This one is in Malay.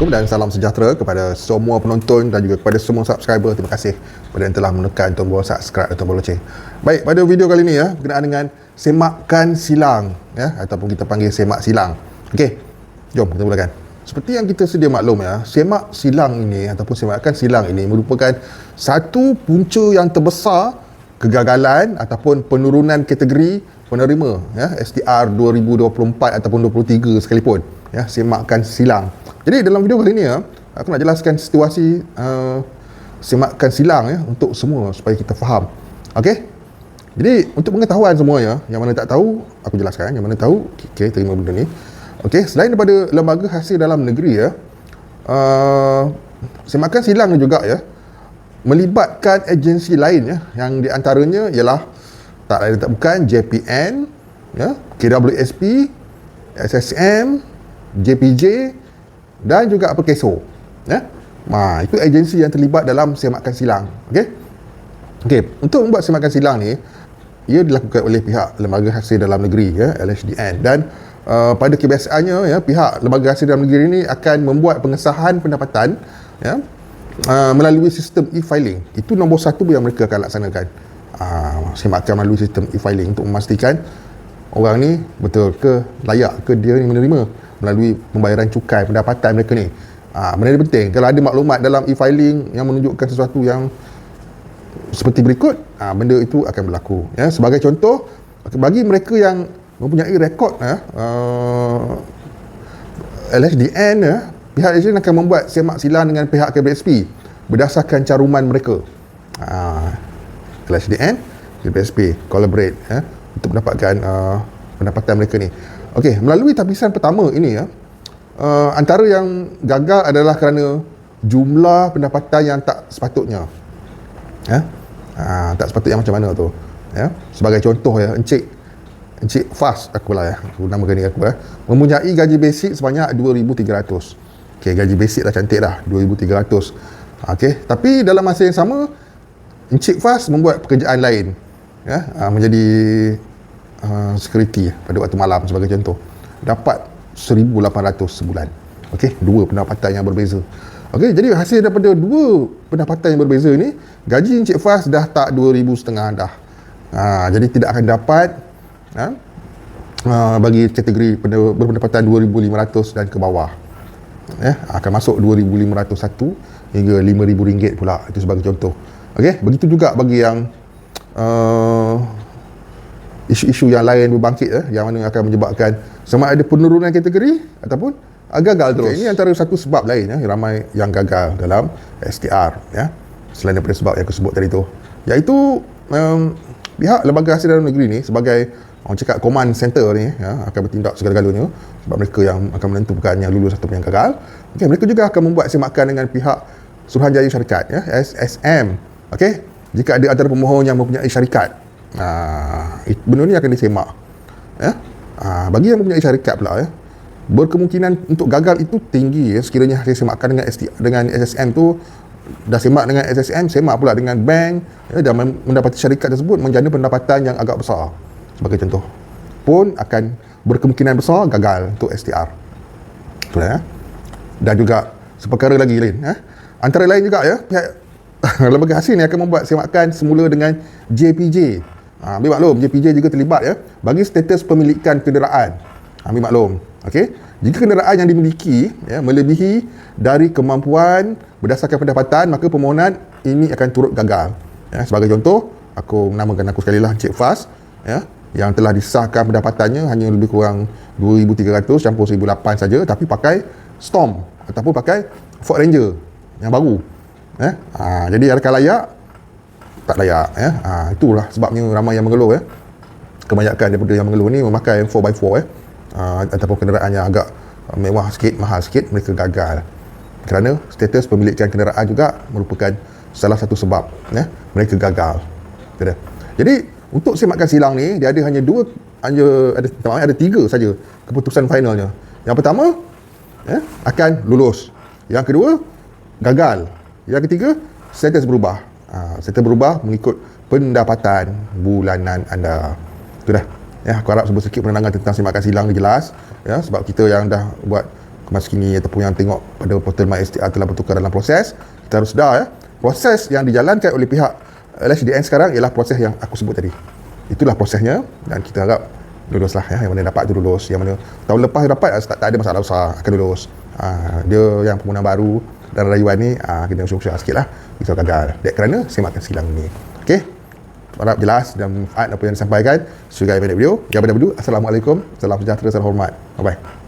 Assalamualaikum dan salam sejahtera kepada semua penonton dan juga kepada semua subscriber. Terima kasih kepada yang telah menekan tombol subscribe atau tombol loceng. Baik, pada video kali ini berkenaan dengan semakan silang ataupun kita panggil semak silang. Okey, jom kita mulakan. Seperti yang kita sedia maklum semak silang ini ataupun semakan silang ini merupakan satu punca yang terbesar kegagalan ataupun penurunan kategori penerima STR 2024 ataupun 23 sekalipun semakan silang. Jadi dalam video kali ini aku nak jelaskan situasi semakan silang untuk semua supaya kita faham. Okey. Jadi untuk pengetahuan semua yang mana tak tahu aku jelaskan, yang mana tahu okey terima benda ni. Okey, selain daripada lembaga hasil dalam negeri semakan silang juga melibatkan agensi lain yang di antaranya ialah tak lain tak bukan JPN, KWSP, SSM, JPJ dan juga Perkeso. Itu agensi yang terlibat dalam semakan silang. Okey, untuk membuat semakan silang ni ia dilakukan oleh pihak lembaga hasil dalam negeri LHDN dan pada kebiasaannya pihak lembaga hasil dalam negeri ini akan membuat pengesahan pendapatan melalui sistem e-filing. Itu nombor satu yang mereka akan laksanakan. Semakan melalui sistem e-filing untuk memastikan orang ni betul ke layak ke dia ni menerima melalui pembayaran cukai pendapatan mereka ni. Benda ni penting. Kalau ada maklumat dalam e-filing yang menunjukkan sesuatu yang seperti berikut, benda itu akan berlaku. Sebagai contoh, bagi mereka yang mempunyai rekod LHDN, pihak LHDN akan membuat semak silang dengan pihak KWSP berdasarkan caruman mereka. LHDN, KWSP collaborate untuk mendapatkan pendapatan mereka ni. Okey, melalui tapisan pertama ini antara yang gagal adalah kerana jumlah pendapatan yang tak sepatutnya. Tak sepatutnya macam mana tu? Sebagai contoh Encik Fas aku namakan ni aku mempunyai gaji basic sebanyak 2,300. Okey, gaji basic dah cantik dah 2,300. Okey, tapi dalam masa yang sama Encik Fas membuat pekerjaan lain menjadi security pada waktu malam sebagai contoh, dapat 1,800 sebulan. Okey, dua pendapatan yang berbeza. Okey, jadi hasil daripada dua pendapatan yang berbeza ni, gaji Encik Fas dah tak 2,500 dah. Jadi tidak akan dapat bagi kategori berpendapatan 2,500 dan ke bawah. Akan masuk 2,501 hingga RM5,000 pula. Itu sebagai contoh. Okey, begitu juga bagi yang isu-isu yang lain berbangkit yang mana akan menyebabkan sama ada penurunan kategori ataupun gagal terus. Ini antara satu sebab lain ramai yang gagal dalam STR selain daripada sebab yang aku sebut tadi tu, iaitu pihak lembaga hasil dalam negeri ni sebagai orang cakap command center ni akan bertindak segala-galanya sebab mereka yang akan menentukan yang lulus ataupun yang gagal. Okey, mereka juga akan membuat semakan dengan pihak Suruhanjaya Syarikat SSM. Okey, jika ada antara pemohon yang mempunyai syarikat, benda ni akan disemak. Bagi yang mempunyai syarikat pula berkemungkinan untuk gagal itu tinggi sekiranya hasil semakan dengan SSM tu dah semak dengan SSM, semak pula dengan bank dan mendapati syarikat tersebut menjana pendapatan yang agak besar sebagai contoh, pun akan berkemungkinan besar gagal untuk STR. Betul Dan juga seperkara lagi lain antara lain juga pihak lembaga hasil ni akan membuat semakan semula dengan JPJ. Ambil maklum JPJ juga terlibat bagi status pemilikan kenderaan. Ambil maklum. Okey, jika kenderaan yang dimiliki melebihi dari kemampuan berdasarkan pendapatan, maka permohonan ini akan turut gagal. Sebagai contoh, aku menamakan aku sekali lah Encik Fas yang telah disahkan pendapatannya hanya lebih kurang 2,300 campur 1,800 saja, tapi pakai Storm ataupun pakai Ford Ranger yang baru. Jadi adakah layak? Tak layak. Itulah sebabnya ramai yang mengeluh. Kebanyakan daripada yang mengeluh ni memakai 4x4 ataupun kenderaan yang agak mewah sikit, mahal sikit, mereka gagal kerana status pemilikan kenderaan juga merupakan salah satu sebab mereka gagal. Jadi untuk semakan silang ni dia ada ada tiga saja keputusan finalnya. Yang pertama akan lulus, yang kedua gagal, yang ketiga status berubah. Status berubah mengikut pendapatan bulanan anda. Itu dah. Aku harap sebut sikit penerangan tentang semakan silang ni jelas sebab kita yang dah buat kemas kini ataupun yang tengok pada portal MySTR telah bertukar dalam proses, kita harus sedar proses yang dijalankan oleh pihak LHDN sekarang ialah proses yang aku sebut tadi. Itulah prosesnya dan kita harap lulus lah yang mana dapat tu lulus, yang mana tahun lepas dapat tak ada masalah besar, akan lulus. Dia yang pengguna baru dan rayuan ni kena usaha sikit lah, kita gagal kerana semakan silang ni. Okay, harap jelas dan manfaat apa yang disampaikan. See you guys in the video. Assalamualaikum, salam sejahtera, salam hormat, bye bye.